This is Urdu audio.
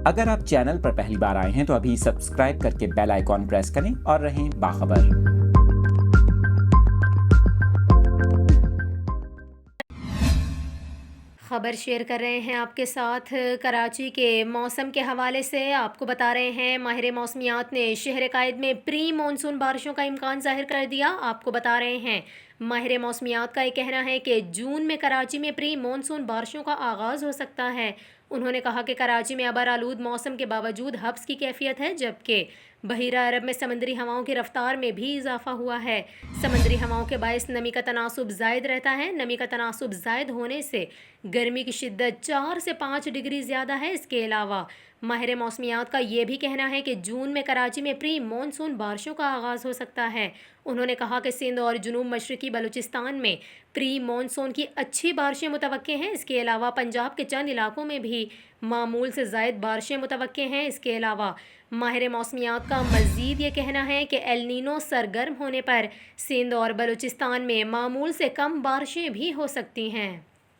اگر آپ چینل پر پہلی بار آئے ہیں تو ابھی سبسکرائب کر کے بیل آئیکن پریس کریں اور رہیں باخبر۔ خبر شیئر کر رہے ہیں آپ کے ساتھ کراچی کے موسم کے حوالے سے۔ آپ کو بتا رہے ہیں ماہر موسمیات نے شہر قائد میں پری مونسون بارشوں کا امکان ظاہر کر دیا۔ آپ کو بتا رہے ہیں ماہر موسمیات کا یہ کہنا ہے کہ جون میں کراچی میں پری مونسون بارشوں کا آغاز ہو سکتا ہے۔ انہوں نے کہا کہ کراچی میں ابر آلود موسم کے باوجود حبس کی کیفیت ہے، جبکہ بحیرہ عرب میں سمندری ہواؤں کی رفتار میں بھی اضافہ ہوا ہے۔ سمندری ہواؤں کے باعث نمی کا تناسب زائد رہتا ہے۔ نمی کا تناسب زائد ہونے سے گرمی کی شدت 4 سے 5 ڈگری زیادہ ہے۔ اس کے علاوہ ماہر موسمیات کا یہ بھی کہنا ہے کہ جون میں کراچی میں پری مونسون بارشوں کا آغاز ہو سکتا ہے۔ انہوں نے کہا کہ سندھ اور جنوب مشرقی بلوچستان میں پری مونسون کی اچھی بارشیں متوقع ہیں۔ اس کے علاوہ پنجاب کے چند علاقوں میں بھی معمول سے زائد بارشیں متوقع ہیں۔ اس کے علاوہ ماہر موسمیات کا مزید یہ کہنا ہے کہ ایل نینو سرگرم ہونے پر سندھ اور بلوچستان میں معمول سے کم بارشیں بھی ہو سکتی ہیں۔